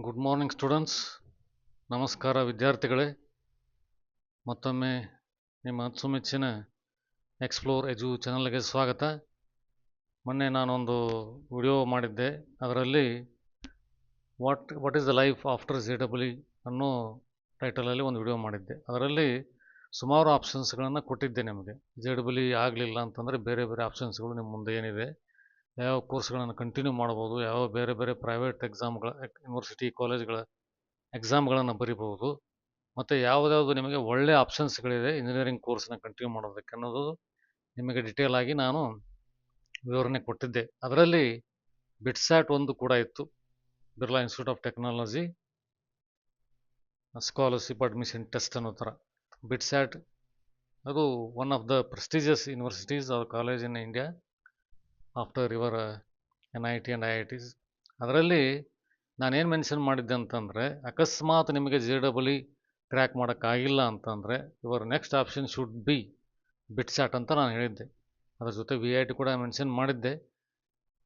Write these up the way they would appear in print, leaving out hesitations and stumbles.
Good morning students. ನಮಸ್ಕಾರ ವಿದ್ಯಾರ್ಥಿಗಳೇ. ಮತ್ತೊಮ್ಮೆ ನಿಮ್ಮ ಅಚ್ಚುಮೆಚ್ಚಿನ ಎಕ್ಸ್ಪ್ಲೋರ್ ಎಜು ಚಾನಲ್ಗೆ ಸ್ವಾಗತ. ಮೊನ್ನೆ ನಾನೊಂದು ವಿಡಿಯೋ ಮಾಡಿದ್ದೆ. ಅದರಲ್ಲಿ what is the life after JEE ಅನ್ನೋ ಟೈಟಲಲ್ಲಿ ಒಂದು ವಿಡಿಯೋ ಮಾಡಿದ್ದೆ. ಅದರಲ್ಲಿ ಸುಮಾರು ಆಪ್ಷನ್ಸ್ಗಳನ್ನು ಕೊಟ್ಟಿದ್ದೆ ನಿಮಗೆ. JEE ಆಗಲಿಲ್ಲ ಅಂತಂದರೆ ಬೇರೆ ಬೇರೆ ಆಪ್ಷನ್ಸ್ಗಳು ನಿಮ್ಮ ಮುಂದೆ ಏನಿದೆ, ಯಾವ ಕೋರ್ಸ್ಗಳನ್ನು ಕಂಟಿನ್ಯೂ ಮಾಡ್ಬೋದು, ಯಾವ ಬೇರೆ ಬೇರೆ ಪ್ರೈವೇಟ್ ಎಕ್ಸಾಮ್ಗಳ ಯೂನಿವರ್ಸಿಟಿ ಕಾಲೇಜ್ಗಳ ಎಕ್ಸಾಮ್ಗಳನ್ನು ಬರಿಬೋದು, ಮತ್ತು ಯಾವುದ್ಯಾವುದು ನಿಮಗೆ ಒಳ್ಳೆಯ ಆಪ್ಷನ್ಸ್ಗಳಿದೆ ಇಂಜಿನಿಯರಿಂಗ್ ಕೋರ್ಸ್ನ ಕಂಟಿನ್ಯೂ ಮಾಡೋದಕ್ಕೆ ಅನ್ನೋದು ನಿಮಗೆ ಡಿಟೇಲ್ ಆಗಿ ನಾನು ವಿವರಣೆ ಕೊಟ್ಟಿದ್ದೆ. ಅದರಲ್ಲಿ ಬಿಟ್ಸ್ಯಾಟ್ ಒಂದು ಕೂಡ ಇತ್ತು, Birla institute of technology scholarship admission test ಅನ್ನೋ ಥರ. ಬಿಟ್ಸ್ಯಾಟ್ ಅದು one of the prestigious universities R college in India after your NIT and IITs. ಅದರಲ್ಲಿ ನಾನೇನು ಮೆನ್ಷನ್ ಮಾಡಿದ್ದೆ ಅಂತಂದರೆ, ಅಕಸ್ಮಾತ್ ನಿಮಗೆ JEE ಕ್ರ್ಯಾಕ್ ಮಾಡೋಕ್ಕಾಗಿಲ್ಲ ಅಂತಂದರೆ your next option should be BITSAT ಅಂತ ನಾನು ಹೇಳಿದ್ದೆ. ಅದ್ರ ಜೊತೆ VIT ಕೂಡ ಮೆನ್ಷನ್ ಮಾಡಿದ್ದೆ.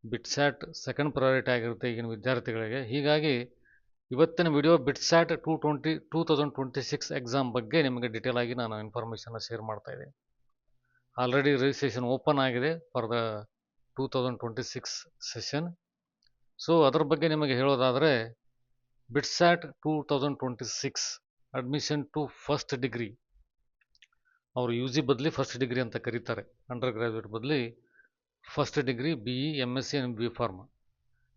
ಬಿಟ್ಸ್ಯಾಟ್ ಸೆಕೆಂಡ್ ಪ್ರಯಾರಿಟಿ ಆಗಿರುತ್ತೆ ಈಗಿನ ವಿದ್ಯಾರ್ಥಿಗಳಿಗೆ. ಹೀಗಾಗಿ ಇವತ್ತಿನ ವಿಡಿಯೋ ಬಿಟ್ಸ್ಯಾಟ್ 2026 ಎಕ್ಸಾಮ್ ಬಗ್ಗೆ ನಿಮಗೆ ಡಿಟೇಲ್ ಆಗಿ ನಾನು ಇನ್ಫಾರ್ಮೇಷನ್ನ ಶೇರ್ ಮಾಡ್ತಾಯಿದ್ದೀನಿ. ಆಲ್ರೆಡಿ ರಿಜಿಸ್ಟ್ರೇಷನ್ ಓಪನ್ ಆಗಿದೆ ಫಾರ್ ದ 2026 ಸೆಷನ್. ಸೊ ಅದ್ರ ಬಗ್ಗೆ ನಿಮಗೆ ಹೇಳೋದಾದರೆ, ಬಿಟ್ಸ್ಯಾಟ್ 2026 ಅಡ್ಮಿಷನ್ ಟು ಫಸ್ಟ್ ಡಿಗ್ರಿ, ಅವರು UG ಬದಲಿ ಫಸ್ಟ್ ಡಿಗ್ರಿ ಅಂತ ಕರೀತಾರೆ. ಅಂಡರ್ ಗ್ರ್ಯಾಜುಯೇಟ್ ಬದಲಿ first degree BE MSc and B.Pharma.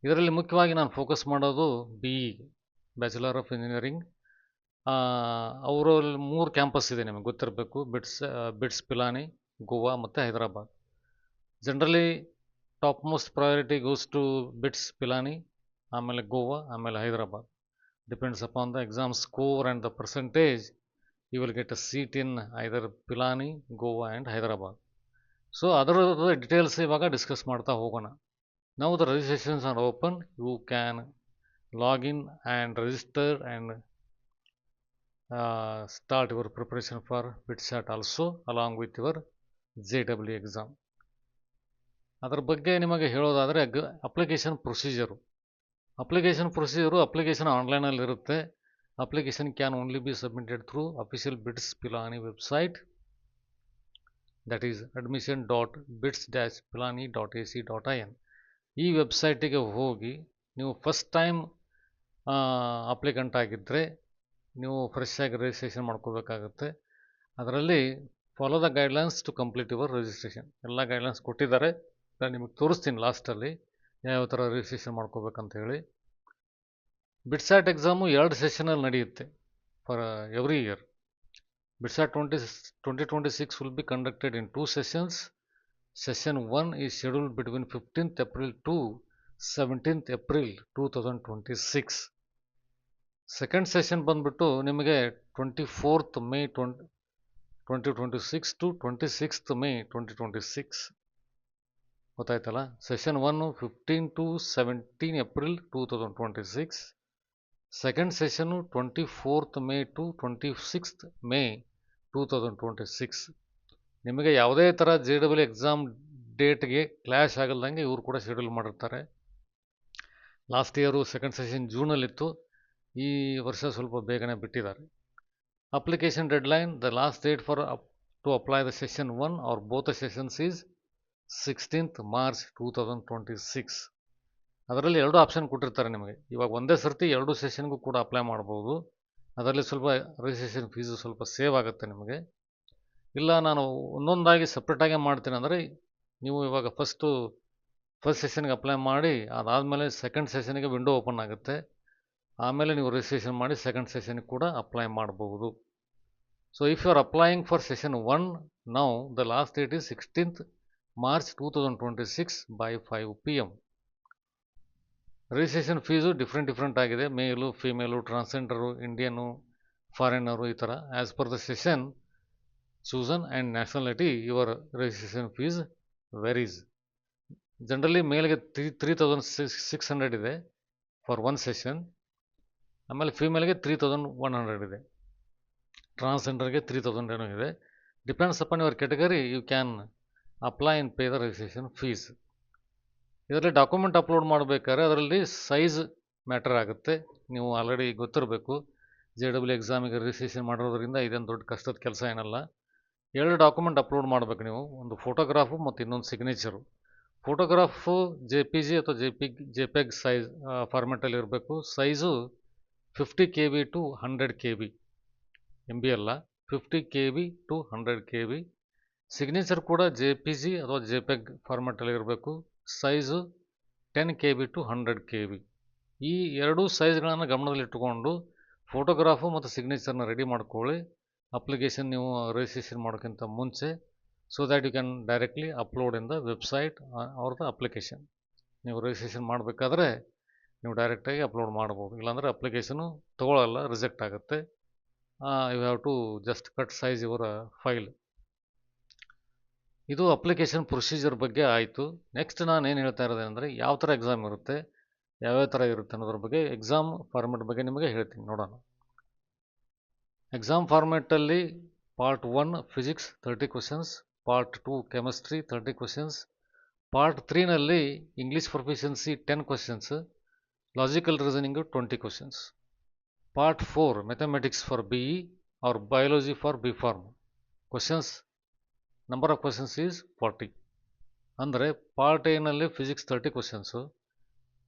ಇದರಲ್ಲಿ ಮುಖ್ಯವಾಗಿ ನಾನು ಫೋಕಸ್ ಮಾಡೋದು BE, ಬ್ಯಾಚುಲರ್ ಆಫ್ ಇಂಜಿನಿಯರಿಂಗ್. ಅವರಲ್ಲಿ 3 ಕ್ಯಾಂಪಸ್ ಇದೆ, ನಿಮಗೆ ಗೊತ್ತಿರಬೇಕು. ಬಿಟ್ಸ್ ಪಿಲಾನಿ, ಗೋವಾ ಮತ್ತು Hyderabad. Generally top most priority goes to BITS Pilani, ಆಮೇಲೆ ಗೋವಾ, ಆಮೇಲೆ Hyderabad. Depends upon the exam score and the percentage you will get a seat in either Pilani, Goa and Hyderabad. So ಅದರ ಡಿಟೇಲ್ಸ್ ಇವಾಗ ಡಿಸ್ಕಸ್ ಮಾಡ್ತಾ ಹೋಗೋಣ. ನಾವು the registrations are open. You can log in and register and start your preparation for BITSAT also along with your JEE exam. ಅದರ ಬಗ್ಗೆ ನಿಮಗೆ ಹೇಳೋದಾದರೆ application procedure. Application ಆನ್ಲೈನಲ್ಲಿರುತ್ತೆ. Application can only be submitted through official BITS Pilani website, that is admission.bits-pilani.ac.in. ಈ ವೆಬ್ಸೈಟಿಗೆ ಹೋಗಿ ನೀವು first time applicant ಆಗಿದ್ದರೆ ನೀವು ಫ್ರೆಶ್ ಆಗಿ ರಿಜಿಸ್ಟ್ರೇಷನ್ ಮಾಡ್ಕೋಬೇಕಾಗುತ್ತೆ. ಅದರಲ್ಲಿ follow the guidelines to complete your registration. ಎಲ್ಲ ಗೈಡ್ಲೈನ್ಸ್ ಕೊಟ್ಟಿದ್ದಾರೆ, ನಾನು ನಿಮಗೆ ತೋರಿಸ್ತೀನಿ ಲಾಸ್ಟಲ್ಲಿ ಯಾವ ಥರ ರಿಜಿಸ್ಟ್ರೇಷನ್ ಮಾಡ್ಕೋಬೇಕಂತ ಹೇಳಿ. ಬಿಟ್ಸ್ಯಾಟ್ ಎಕ್ಸಾಮು 2 ಸೆಷನಲ್ಲಿ ನಡೆಯುತ್ತೆ for every year. BITSAT 2026 will be conducted in 2 sessions. Session 1 is scheduled between 15th April to 17th April 2026. Second session ಬಂದ್ಬಿಟ್ಟು ನಿಮಗೆ 24th May 2026 to 26th May 2026. ಗೊತ್ತಾಯ್ತಲ್ಲ. Session 1 15 to 17 April 2026. Second session 24th May to 26th May 2026. ನಿಮಗೆ ಯಾವುದೇ ಥರ JEE exam ಡೇಟ್ಗೆ clash ಆಗಲ್ದಂಗೆ ಇವರು ಕೂಡ ಶೆಡ್ಯೂಲ್ ಮಾಡಿರ್ತಾರೆ. ಲಾಸ್ಟ್ ಇಯರು ಸೆಕೆಂಡ್ ಸೆಷನ್ ಜೂನಲ್ಲಿತ್ತು, ಈ ವರ್ಷ ಸ್ವಲ್ಪ ಬೇಗನೆ ಬಿಟ್ಟಿದ್ದಾರೆ. Application deadline, the last date for to apply the session 1 or both the sessions is 16th March 2026. ಅದರಲ್ಲಿ 2 ಆಪ್ಷನ್ ಕೊಟ್ಟಿರ್ತಾರೆ ನಿಮಗೆ. ಇವಾಗ ಒಂದೇ ಸರ್ತಿ 2 ಸೆಷನ್ಗೂ ಕೂಡ ಅಪ್ಲೈ ಮಾಡ್ಬೋದು. ಅದರಲ್ಲಿ ಸ್ವಲ್ಪ ರಿಜಿಸ್ಟ್ರೇಷನ್ ಫೀಸು ಸ್ವಲ್ಪ ಸೇವ್ ಆಗುತ್ತೆ ನಿಮಗೆ. ಇಲ್ಲ ನಾನು ಒಂದೊಂದಾಗಿ ಸಪ್ರೇಟಾಗಿ ಮಾಡ್ತೀನಿ ಅಂದರೆ ನೀವು ಇವಾಗ ಫಸ್ಟ್ ಸೆಷನ್ಗೆ ಅಪ್ಲೈ ಮಾಡಿ, ಅದಾದಮೇಲೆ ಸೆಕೆಂಡ್ ಸೆಷನ್ಗೆ ವಿಂಡೋ ಓಪನ್ ಆಗುತ್ತೆ. ಆಮೇಲೆ ನೀವು ರಿಜಿಸ್ಟ್ರೇಷನ್ ಮಾಡಿ ಸೆಕೆಂಡ್ ಸೆಷನ್ಗೆ ಕೂಡ ಅಪ್ಲೈ ಮಾಡಬಹುದು. So if you are applying for session 1 now, the last date is 16th March 2026 by 5 PM. Registration fees different ಆಗಿದೆ. Male, female, transgender, Indian, foreigner, ಈ ಥರ as per the session chosen and nationality your registration fees varies. Generally ಮೇಲ್ಗೆ 3600 ಇದೆ for 1 session, ಆಮೇಲೆ ಫಿಮೇಲ್ಗೆ 3100 ಇದೆ, ಟ್ರಾನ್ಸ್ಜೆಂಡರ್ಗೆ 3000 ಏನೋ ಇದೆ. Depends upon your category you can apply and pay the registration fees. ಇದರಲ್ಲಿ document upload ಮಾಡಬೇಕಾದ್ರೆ ಅದರಲ್ಲಿ ಸೈಜ್ ಮ್ಯಾಟರ್ ಆಗುತ್ತೆ. ನೀವು ಆಲ್ರೆಡಿ ಗೊತ್ತಿರಬೇಕು, JEE ಎಕ್ಸಾಮಿಗೆ ರಿಜಿಸ್ಟ್ರೇಷನ್ ಮಾಡಿರೋದ್ರಿಂದ ಇದೇನು ದೊಡ್ಡ ಕಷ್ಟದ ಕೆಲಸ ಏನಲ್ಲ. 2 ಡಾಕ್ಯುಮೆಂಟ್ ಅಪ್ಲೋಡ್ ಮಾಡಬೇಕು ನೀವು, ಒಂದು ಫೋಟೋಗ್ರಾಫು ಮತ್ತು ಇನ್ನೊಂದು ಸಿಗ್ನೇಚರು. ಫೋಟೋಗ್ರಾಫು JPG ಅಥವಾ JPEG ಸೈಜ್ ಫಾರ್ಮೆಟಲ್ಲಿ ಇರಬೇಕು. Size 50 KB to 100 KB, MB ಅಲ್ಲ, 50 KB to 100 KB. ಸಿಗ್ನೇಚರ್ ಕೂಡ JPG ಅಥವಾ JPEG ಫಾರ್ಮೆಟಲ್ಲಿ ಇರಬೇಕು. Size 10 KB to 100 KB. ಈ ಎರಡೂ ಸೈಜ್ಗಳನ್ನು ಗಮನದಲ್ಲಿಟ್ಟುಕೊಂಡು ಫೋಟೋಗ್ರಾಫು ಮತ್ತು ಸಿಗ್ನೇಚರ್ನ ರೆಡಿ ಮಾಡ್ಕೊಳ್ಳಿ. ಅಪ್ಲಿಕೇಶನ್ ನೀವು ರಿಜಿಸ್ಟ್ರೇಷನ್ ಮಾಡೋಕ್ಕಿಂತ ಮುಂಚೆ, so that you can directly upload in the website or the application. ನೀವು ರಿಜಿಸ್ಟ್ರೇಷನ್ ಮಾಡಬೇಕಾದ್ರೆ ನೀವು ಡೈರೆಕ್ಟಾಗಿ ಅಪ್ಲೋಡ್ ಮಾಡ್ಬೋದು, ಇಲ್ಲಾಂದರೆ ಅಪ್ಲಿಕೇಶನು ತೊಗೊಳ್ಳಲ್ಲ, ರಿಜೆಕ್ಟ್ ಆಗುತ್ತೆ. You have to just cut size your file. ಇದು ಅಪ್ಲಿಕೇಶನ್ ಪ್ರೊಸೀಜರ್ ಬಗ್ಗೆ ಆಯಿತು. ನೆಕ್ಸ್ಟ್ ನಾನು ಏನು ಹೇಳ್ತಾ ಇರೋದೇನೆಂದರೆ, ಯಾವ ಥರ ಎಕ್ಸಾಮ್ ಇರುತ್ತೆ, ಯಾವ್ಯಾವ ಥರ ಇರುತ್ತೆ ಅನ್ನೋದ್ರ ಬಗ್ಗೆ, ಎಕ್ಸಾಮ್ ಫಾರ್ಮೆಟ್ ಬಗ್ಗೆ ನಿಮಗೆ ಹೇಳ್ತೀನಿ, ನೋಡೋಣ. ಎಕ್ಸಾಮ್ ಫಾರ್ಮೆಟಲ್ಲಿ part 1 physics 30 questions, part 2 chemistry 30 questions, part 3ನಲ್ಲಿ English proficiency 10 questions, logical reasoning 20 questions, part 4 mathematics for BE or biology for B.Pharm. Questions number of questions is 40. ಅಂದರೆ ಪಾರ್ಟ್ ಎನಲ್ಲಿ physics 30 questions,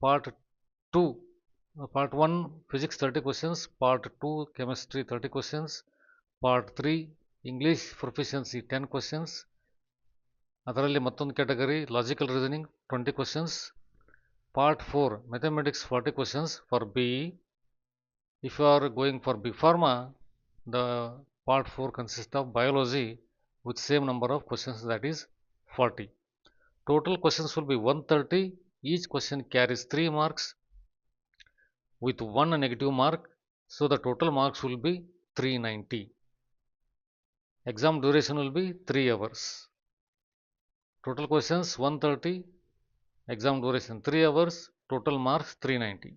part 1 physics 30 questions, part 2 chemistry 30 questions, part 3 English proficiency 10 questions, ಅದರಲ್ಲಿ ಮತ್ತೊಂದು category logical reasoning 20 questions, part 4 mathematics 40 questions for BE. If you are going for B.Pharm, the part 4 consists of biology with same number of questions, that is 40. Total questions will be 130. Each question carries 3 marks with 1 negative mark, so the total marks will be 390. Exam duration will be 3 hours. Total questions 130, exam duration 3 hours, total marks 390.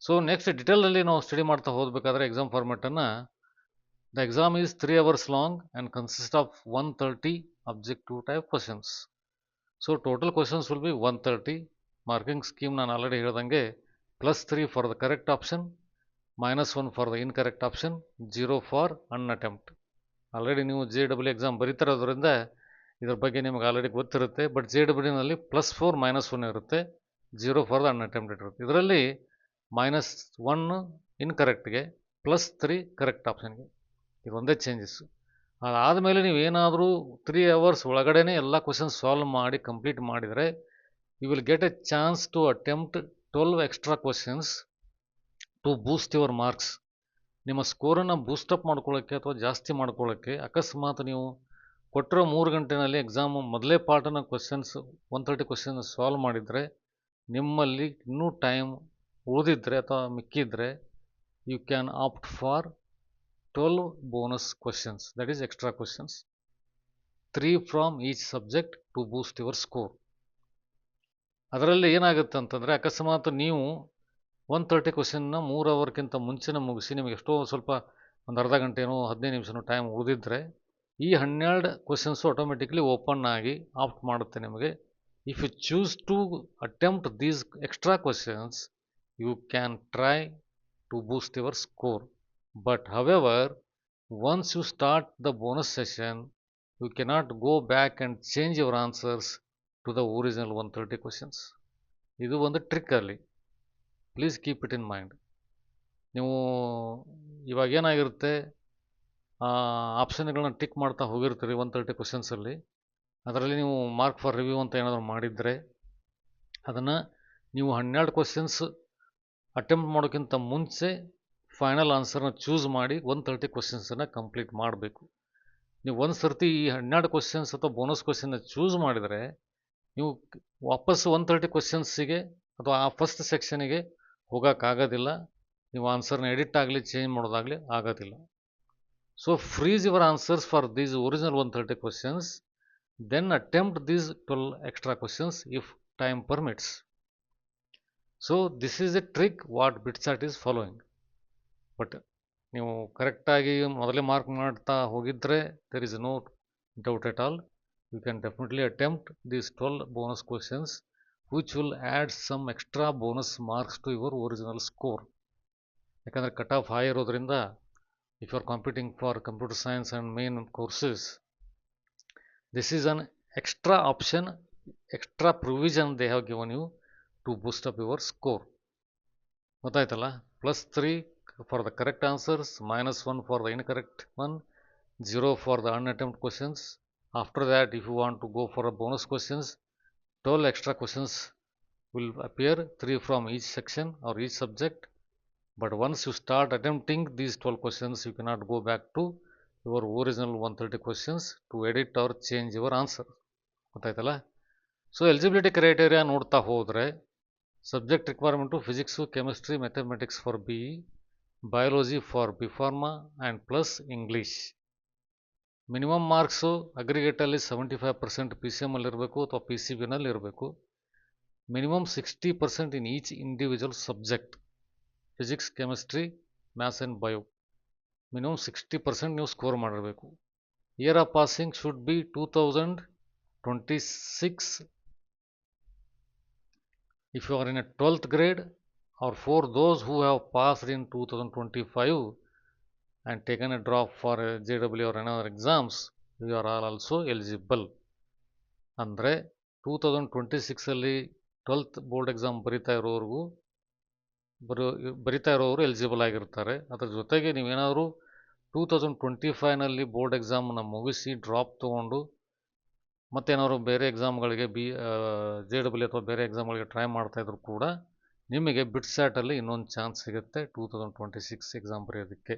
So next ಡಿಟೇಲಲ್ಲಿ ನಾವು study ಮಾಡ್ತಾ ಹೋಗಬೇಕಾದ್ರೆ exam ಫಾರ್ಮೆಟನ್ನು, the exam is 3 hours long and consist of 130 objective type questions. So total questions will be 130. Marking scheme ನಾನು already ಹೇಳ್ದಂಗೆ +3 for the correct option, -1 for the incorrect option, 0 for unattempt. Already ನೀವು JEE exam ಬರೀತಿರೋದ್ರಿಂದ ಇದ್ರ ಬಗ್ಗೆ ನಿಮಗೆ already ಗೊತ್ತಿರುತ್ತೆ. But JEE +4 -1 ಇರುತ್ತೆ, 0 for the ಅನ್ಅಟೆಂಪ್ಟೆಡ್ ಇರುತ್ತೆ. ಇದರಲ್ಲಿ -1 ಇನ್ಕರೆಕ್ಟ್ಗೆ, +3 ಕರೆಕ್ಟ್ ಆಪ್ಷನ್ಗೆ. ಇದು ಒಂದೇ ಚೇಂಜಸ್ಸು. ಅದಾದಮೇಲೆ ನೀವು ಏನಾದರೂ 3 hours ಒಳಗಡೆ ಎಲ್ಲ ಕ್ವಶನ್ಸ್ ಸಾಲ್ವ್ ಮಾಡಿ ಕಂಪ್ಲೀಟ್ ಮಾಡಿದರೆ, you will get a chance to attempt 12 extra questions to boost your marks. ನಿಮ್ಮ ಸ್ಕೋರನ್ನು ಬೂಸ್ಟಪ್ ಮಾಡ್ಕೊಳ್ಳೋಕ್ಕೆ ಅಥವಾ ಜಾಸ್ತಿ ಮಾಡ್ಕೊಳ್ಳೋಕ್ಕೆ, ಅಕಸ್ಮಾತ್ ನೀವು ಕೊಟ್ಟಿರೋ 3 ಗಂಟೆನಲ್ಲಿ ಎಕ್ಸಾಮು ಮೊದಲೇ ಪಾರ್ಟನ್ನು ಕ್ವಶನ್ಸ್ 130 ಕ್ವಶನ್ ಸಾಲ್ವ್ ಮಾಡಿದರೆ, ನಿಮ್ಮಲ್ಲಿ ಇನ್ನೂ ಟೈಮ್ ಉಳಿದಿದ್ರೆ ಅಥವಾ ಮಿಕ್ಕಿದ್ರೆ, you can opt for 12 bonus questions, that is extra questions, 3 from each subject to boost your score. ಅದರಲ್ಲಿ ಏನಾಗುತ್ತೆ ಅಂತಂದರೆ, ಅಕಸ್ಮಾತ್ ನೀವು 130 ಕ್ವಶನ್ನ 3 ಅವರ್ಗಿಂತ ಮುಂಚೆನೇ ಮುಗಿಸಿ, ನಿಮಗೆ ಎಷ್ಟೋ ಸ್ವಲ್ಪ ಒಂದು ಅರ್ಧ ಗಂಟೆನೋ 15 ನಿಮಿಷನೋ ಟೈಮ್ ಉಳಿದಿದ್ರೆ, ಈ 12 ಕ್ವಶನ್ಸು ಆಟೋಮೆಟಿಕ್ಲಿ ಓಪನ್ ಆಗಿ ಆಪ್ಟ್ ಮಾಡುತ್ತೆ ನಿಮಗೆ. If you choose to attempt these extra questions, you can try to boost your score. But however, once you start the bonus session, you cannot go back and change your answers to the original 130 questions. ಇದು ಒಂದು trick ಅಲ್ಲಿ, please keep it in mind. ನೀವು ಇವಾಗ ಏನಾಗಿರುತ್ತೆ, ಆಪ್ಷನ್ಗಳನ್ನ tick ಮಾಡ್ತಾ ಹೋಗಿರ್ತೀರಿ 130 ಕ್ವಶನ್ಸಲ್ಲಿ. ಅದರಲ್ಲಿ ನೀವು mark for review ಅಂತ ಏನಾದರೂ ಮಾಡಿದರೆ, ಅದನ್ನು ನೀವು 12 ಕ್ವಶನ್ಸ್ ಅಟೆಂಪ್ಟ್ ಮಾಡೋಕ್ಕಿಂತ ಮುಂಚೆ ಫೈನಲ್ ಆನ್ಸರ್ನ ಚೂಸ್ ಮಾಡಿ 130 ಕ್ವಶನ್ಸನ್ನು ಕಂಪ್ಲೀಟ್ ಮಾಡಬೇಕು. ನೀವು ಒಂದು ಸರ್ತಿ ಈ 12 ಕ್ವಶನ್ಸ್ ಅಥವಾ ಬೋನಸ್ ಕ್ವಶನ್ನ ಚೂಸ್ ಮಾಡಿದರೆ, ನೀವು ವಾಪಸ್ಸು 130 ಕ್ವಶನ್ಸಿಗೆ ಅಥವಾ ಆ ಫಸ್ಟ್ ಸೆಕ್ಷನಿಗೆ ಹೋಗೋಕ್ಕಾಗೋದಿಲ್ಲ. ನೀವು ಆನ್ಸರ್ನ ಎಡಿಟ್ ಆಗಲಿ ಚೇಂಜ್ ಮಾಡೋದಾಗಲಿ ಆಗೋದಿಲ್ಲ. So freeze your answers for these original 130 questions, then attempt these 12 extra questions if time permits. So this is a trick what BITSAT is following. But ನೀವು ಕರೆಕ್ಟಾಗಿ ಮೊದಲೇ ಮಾರ್ಕ್ ಮಾಡ್ತಾ ಹೋಗಿದ್ದರೆ, there is no doubt at all, you can definitely attempt these 12 bonus questions which will add some extra bonus marks to your original score. ಯಾಕಂದರೆ cut off high ಇರೋದ್ರಿಂದ if you are competing for computer science and main courses, this is an extra option, extra provision they have given you to boost up your score. ಗೊತ್ತಾಯ್ತಲ್ಲ, +3 for the correct answers, -1 for the incorrect one, 0 for the unattempted questions. After that, if you want to go for a bonus questions, 12 extra questions will appear, 3 from each section or each subject. But once you start attempting these 12 questions, you cannot go back to your original 130 questions to edit or change your answer. ಗೊತ್ತಾಯ್ತಲ್ಲ. So eligibility criteria ನೋಡ್ತಾ ಹೋದರೆ subject requirement physics, chemistry, mathematics for B E, biology for B pharma and plus English. Minimum marks ಅಗ್ರಿಗೇಟಲ್ಲಿ 75% P C ಎಮ್ಮಲ್ಲಿ ಇರಬೇಕು ಅಥವಾ P C ಬಿನಲ್ಲಿ ಇರಬೇಕು. Minimum 60% in each individual subject, physics, chemistry, maths and bio. Minimum 60% ನೀವು score ಮಾಡಿರಬೇಕು. Year of passing should be 2026 if you are in a 12th grade, or for those who have passed in 2025 and taken a drop for JEE or another exams, you are all also eligible. ಅಂದರೆ 2026ಅಲ್ಲಿ 12th board exam ಬರಿತಾ ಇರೋರು eligible ಆಗಿರ್ತಾರೆ. ಅದರ ಜೊತೆಗೆ ನೀವೇನಾದರೂ 2025ನಲ್ಲಿ board ಎಕ್ಸಾಮನ್ನು ಮುಗಿಸಿ drop ತೊಗೊಂಡು ಮತ್ತೇನಾದ್ರು ಬೇರೆ ಎಕ್ಸಾಮ್ಗಳಿಗೆ JEE ಅಥವಾ ಬೇರೆ ಎಕ್ಸಾಮ್ಗಳಿಗೆ ಟ್ರೈ ಮಾಡ್ತಾಯಿದ್ರು ಕೂಡ ನಿಮಗೆ ಬಿಟ್ಸ್ಯಾಟಲ್ಲಿ ಇನ್ನೊಂದು ಚಾನ್ಸ್ ಸಿಗುತ್ತೆ 2026 ಎಕ್ಸಾಮ್ ಬರೆಯೋದಕ್ಕೆ.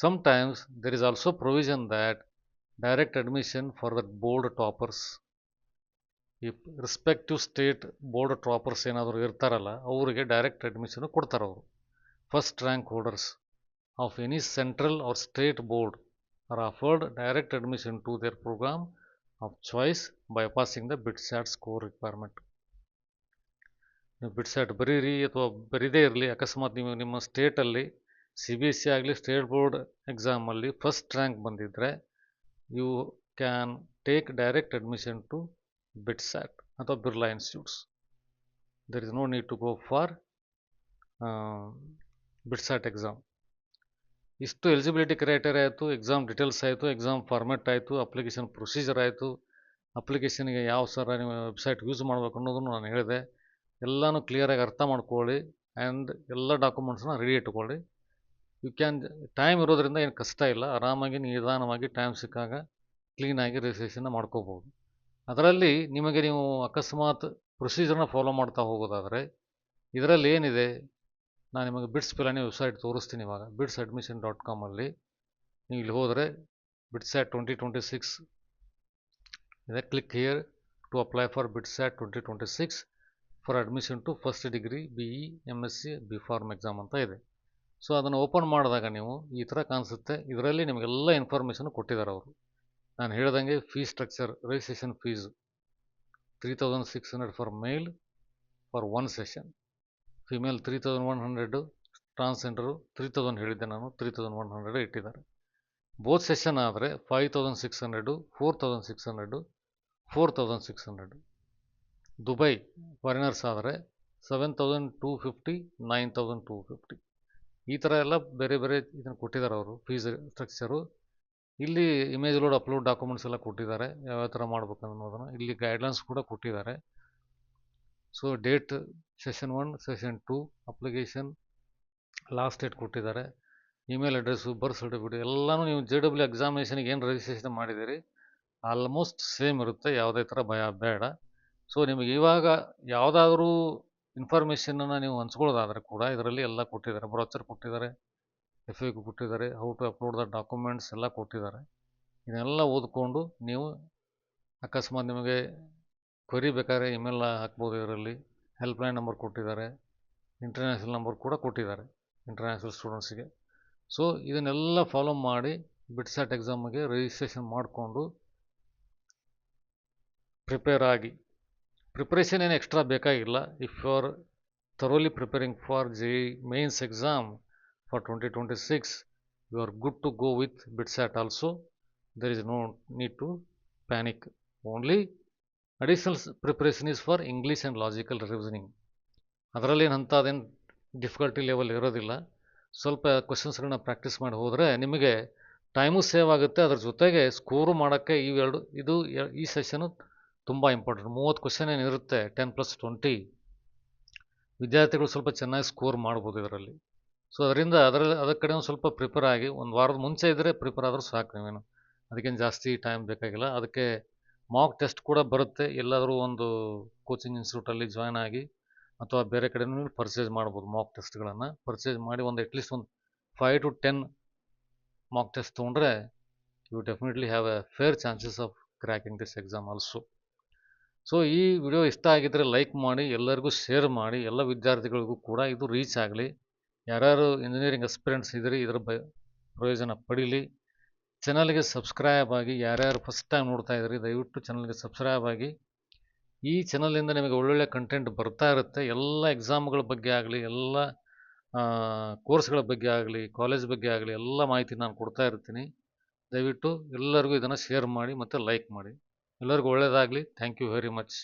Sometimes there is also provision that direct admission for the board toppers, ಈ ರೆಸ್ಪೆಕ್ಟಿವ್ ಸ್ಟೇಟ್ ಬೋರ್ಡ್ ಟಾಪರ್ಸ್ ಏನಾದರೂ ಇರ್ತಾರಲ್ಲ ಅವರಿಗೆ ಡೈರೆಕ್ಟ್ ಅಡ್ಮಿಷನ್ ಕೊಡ್ತಾರೆ. ಅವರು first rank holders of any central or state board are offered direct admission to their program of choice by passing the BITSAT score requirement. ನೀವು BITSAT ಬರೀರಿ ಅಥವಾ ಬರೀದೇ ಇರಲಿ, ಅಕಸ್ಮಾತ್ ನೀವು ನಿಮ್ಮ ಸ್ಟೇಟಲ್ಲಿ CBSE ಆಗಲಿ ಸ್ಟೇಟ್ ಬೋರ್ಡ್ ಎಕ್ಸಾಮಲ್ಲಿ ಫಸ್ಟ್ ರ್ಯಾಂಕ್ ಬಂದಿದ್ದರೆ you can take direct admission to BITSAT ಅಥವಾ Birla institutes. There is no need to go for BITSAT exam. ಇಷ್ಟು ಎಲಿಜಿಬಿಲಿಟಿ ಕ್ರೈಟೇರಿಯಾ ಆಯಿತು, ಎಕ್ಸಾಮ್ ಡೀಟೇಲ್ಸ್ ಆಯಿತು, ಎಕ್ಸಾಮ್ ಫಾರ್ಮೆಟ್ ಆಯಿತು, ಅಪ್ಲಿಕೇಶನ್ ಪ್ರೊಸೀಜರ್ ಆಯಿತು, ಅಪ್ಲಿಕೇಶನ್ಗೆ ಯಾವ ಥರ ನೀವು ವೆಬ್ಸೈಟ್ ಯೂಸ್ ಮಾಡಬೇಕು ಅನ್ನೋದನ್ನು ನಾನು ಹೇಳಿದೆ. ಎಲ್ಲನೂ ಕ್ಲಿಯರಾಗಿ ಅರ್ಥ ಮಾಡ್ಕೊಳ್ಳಿ ಆ್ಯಂಡ್ ಎಲ್ಲ ಡಾಕ್ಯುಮೆಂಟ್ಸ್ನ ರೆಡಿ ಇಟ್ಕೊಳ್ಳಿ. ಯು ಕ್ಯಾನ್, ಟೈಮ್ ಇರೋದ್ರಿಂದ ಏನು ಕಷ್ಟ ಇಲ್ಲ, ಆರಾಮಾಗಿ ನಿಧಾನವಾಗಿ ಟೈಮ್ ಸಿಕ್ಕಾಗ ಕ್ಲೀನಾಗಿ ರಿಜಿಸ್ಟ್ರೇಷನ್ನ ಮಾಡ್ಕೋಬೋದು. ಅದರಲ್ಲಿ ನಿಮಗೆ ನೀವು ಅಕಸ್ಮಾತ್ ಪ್ರೊಸೀಜರ್ನ ಫಾಲೋ ಮಾಡ್ತಾ ಹೋಗೋದಾದರೆ ಇದರಲ್ಲಿ ಏನಿದೆ, ನಾನು ನಿಮಗೆ ಬಿಟ್ಸ್ ಪಿಲಾನಿ ವೆಬ್ಸೈಟ್ ತೋರಿಸ್ತೀನಿ. ಇವಾಗ bitsAdmission.com ಅಲ್ಲಿ ನೀವು ಇಲ್ಲಿ ಹೋದರೆ ಬಿಟ್ಸ್ಯಾಟ್ 2026 ಇದೆ. Click here to apply for BITSAT 2026 for admission to first degree BE MSc B.Pharm exam ಅಂತ ಇದೆ. ಸೊ ಅದನ್ನು ಓಪನ್ ಮಾಡಿದಾಗ ನೀವು ಈ ಥರ ಕಾಣಿಸುತ್ತೆ. ಇದರಲ್ಲಿ ನಿಮಗೆಲ್ಲ ಇನ್ಫಾರ್ಮೇಷನ್ ಕೊಟ್ಟಿದ್ದಾರೆ ಅವರು. ನಾನು ಹೇಳ್ದಂಗೆ fees structure, registration fees 3600 for mail for 1 session, female 3100, transgender 3000 ಹೇಳಿದ್ದೆ ನಾನು, 3100 ಇಟ್ಟಿದ್ದಾರೆ. ಬೋತ್ ಸೆಷನ್ ಆದರೆ 5600, 4600, 4600. ದುಬೈ ಫಾರಿನರ್ಸ್ ಆದರೆ 7250, 9250. ಈ ಥರ ಎಲ್ಲ ಬೇರೆ ಬೇರೆ ಇದನ್ನು ಕೊಟ್ಟಿದ್ದಾರೆ ಅವರು ಫೀಸ್ ಸ್ಟ್ರಕ್ಚರು. ಇಲ್ಲಿ ಇಮೇಜ್ ಲೋಡ್, ಅಪ್ಲೋಡ್ ಡಾಕ್ಯುಮೆಂಟ್ಸ್ ಎಲ್ಲ ಕೊಟ್ಟಿದ್ದಾರೆ, ಯಾವ ಥರ ಮಾಡ್ಬೇಕು ಅನ್ನೋದನ್ನು ಇಲ್ಲಿ ಗೈಡ್ಲೈನ್ಸ್ ಕೂಡ ಕೊಟ್ಟಿದ್ದಾರೆ. So date session 1, session 2, application last date ಕೊಟ್ಟಿದ್ದಾರೆ, ಇಮೇಲ್ ಅಡ್ರೆಸ್ಸು, ಬರ್ತ್ ಸರ್ಟಿಫಿಕೇಟ್ ಎಲ್ಲನೂ ನೀವು JEE ಎಕ್ಸಾಮಿನೇಷನ್ಗೆ ಏನು ರಿಜಿಸ್ಟ್ರೇಷನ್ ಮಾಡಿದ್ದೀರಿ ಆಲ್ಮೋಸ್ಟ್ ಸೇಮ್ ಇರುತ್ತೆ, ಯಾವುದೇ ಥರ ಭಯ ಬೇಡ. ಸೊ ನಿಮಗೆ ಇವಾಗ ಯಾವುದಾದ್ರೂ ಇನ್ಫಾರ್ಮೇಷನನ್ನು ನೀವು ಹಂಚ್ಕೊಳ್ಳೋದಾದರೆ ಕೂಡ ಇದರಲ್ಲಿ ಎಲ್ಲ ಕೊಟ್ಟಿದ್ದಾರೆ. ಬ್ರೌಚರ್ ಕೊಟ್ಟಿದ್ದಾರೆ, FAQ ಕೊಟ್ಟಿದ್ದಾರೆ, how to upload the documents ಎಲ್ಲ ಕೊಟ್ಟಿದ್ದಾರೆ. ಇದನ್ನೆಲ್ಲ ಓದ್ಕೊಂಡು ನೀವು ಅಕಸ್ಮಾತ್ ನಿಮಗೆ ಕ್ವರಿ ಬೇಕಾದ್ರೆ ಇಮೇಲ್ ಹಾಕ್ಬೋದು. ಇದರಲ್ಲಿ ಹೆಲ್ಪ್ಲೈನ್ ನಂಬರ್ ಕೊಟ್ಟಿದ್ದಾರೆ, ಇಂಟರ್ನ್ಯಾಷನಲ್ ನಂಬರ್ ಕೂಡ ಕೊಟ್ಟಿದ್ದಾರೆ ಇಂಟರ್ನ್ಯಾಷನಲ್ ಸ್ಟೂಡೆಂಟ್ಸಿಗೆ. ಸೊ ಇದನ್ನೆಲ್ಲ ಫಾಲೋ ಮಾಡಿ ಬಿಟ್ಸ್ಯಾಟ್ ಎಕ್ಸಾಮಿಗೆ ರಿಜಿಸ್ಟ್ರೇಷನ್ ಮಾಡಿಕೊಂಡು ಪ್ರಿಪೇರ್ ಆಗಿ. ಪ್ರಿಪ್ರೇಷನ್ ಏನು ಎಕ್ಸ್ಟ್ರಾ ಬೇಕಾಗಿಲ್ಲ. If you are thoroughly preparing for JEE mains exam for 2026, you are good to go with BITSAT also. There is no need to panic. Only additional preparation is for English and logical reasoning. ಅದರಲ್ಲಿ ಅಂಥದ್ದೇನು difficulty level ಇರೋದಿಲ್ಲ. ಸ್ವಲ್ಪ ಕ್ವಶನ್ಸ್ಗಳನ್ನ practice ಮಾಡಿ ಹೋದರೆ ನಿಮಗೆ time save ಆಗುತ್ತೆ. ಅದ್ರ ಜೊತೆಗೆ ಸ್ಕೋರು ಮಾಡೋಕ್ಕೆ ಈ ಸೆಷನು ತುಂಬ ಇಂಪಾರ್ಟೆಂಟ್. 30 ಕ್ವಶನ್ ಏನಿರುತ್ತೆ 10+20, ವಿದ್ಯಾರ್ಥಿಗಳು ಸ್ವಲ್ಪ ಚೆನ್ನಾಗಿ ಸ್ಕೋರ್ ಮಾಡ್ಬೋದು ಇದರಲ್ಲಿ. ಸೊ ಅದರಿಂದ ಅದರ ಕಡೆ ಒಂದು ಸ್ವಲ್ಪ ಪ್ರಿಪೇರ್ ಆಗಿ ಒಂದು ವಾರದ ಮುಂಚೆ ಇದ್ದರೆ ಪ್ರಿಪೇರ್ ಆದರೂ ಸಾಕು. ನೀವೇನು ಅದಕ್ಕೇನು ಜಾಸ್ತಿ ಟೈಮ್ ಬೇಕಾಗಿಲ್ಲ. ಅದಕ್ಕೆ ಮಾಕ್ ಟೆಸ್ಟ್ ಕೂಡ ಬರುತ್ತೆ. ಎಲ್ಲಾದರೂ ಒಂದು ಕೋಚಿಂಗ್ ಇನ್ಸ್ಟಿಟ್ಯೂಟಲ್ಲಿ ಜಾಯ್ನ್ ಆಗಿ ಅಥವಾ ಬೇರೆ ಕಡೆನೂ ಪರ್ಚೇಸ್ ಮಾಡ್ಬೋದು. ಮಾಕ್ ಟೆಸ್ಟ್ಗಳನ್ನು ಪರ್ಚೇಸ್ ಮಾಡಿ ಒಂದು ಅಟ್ಲೀಸ್ಟ್ ಒಂದು 5 to 10 ಮಾಕ್ ಟೆಸ್ಟ್ ತೊಗೊಂಡ್ರೆ you definitely have a fair chances of cracking this exam also. So ಈ ವಿಡಿಯೋ ಇಷ್ಟ ಆಗಿದ್ದರೆ ಲೈಕ್ ಮಾಡಿ, ಎಲ್ಲರಿಗೂ ಶೇರ್ ಮಾಡಿ, ಎಲ್ಲ ವಿದ್ಯಾರ್ಥಿಗಳಿಗೂ ಕೂಡ ಇದು ರೀಚ್ ಆಗಲಿ. ಯಾರ್ಯಾರು ಇಂಜಿನಿಯರಿಂಗ್ ಅಸ್ಪಿರೆಂಟ್ಸ್ ಇದ್ದೀರಿ ಇದರ ಪ್ರಯೋಜನ ಪಡೀಲಿ. ಚಾನಲ್ಗೆ ಸಬ್ಸ್ಕ್ರೈಬ್ ಆಗಿ, ಯಾರ್ಯಾರು ಫಸ್ಟ್ ಟೈಮ್ ನೋಡ್ತಾ ಇದ್ದೀರಿ ದಯವಿಟ್ಟು ಚಾನಲ್ಗೆ ಸಬ್ಸ್ಕ್ರೈಬ್ ಆಗಿ. ಈ ಚಾನಲಿಂದ ನಿಮಗೆ ಒಳ್ಳೊಳ್ಳೆ ಕಂಟೆಂಟ್ ಬರ್ತಾ ಇರುತ್ತೆ. ಎಲ್ಲ ಎಕ್ಸಾಮ್ಗಳ ಬಗ್ಗೆ ಆಗಲಿ, ಎಲ್ಲ ಕೋರ್ಸ್ಗಳ ಬಗ್ಗೆ ಆಗಲಿ, ಕಾಲೇಜ್ ಬಗ್ಗೆ ಆಗಲಿ ಎಲ್ಲ ಮಾಹಿತಿ ನಾನು ಕೊಡ್ತಾ ಇರ್ತೀನಿ. ದಯವಿಟ್ಟು ಎಲ್ಲರಿಗೂ ಇದನ್ನು ಶೇರ್ ಮಾಡಿ ಮತ್ತು ಲೈಕ್ ಮಾಡಿ. ಎಲ್ಲರಿಗೂ ಒಳ್ಳೆಯದಾಗಲಿ. Thank you very much.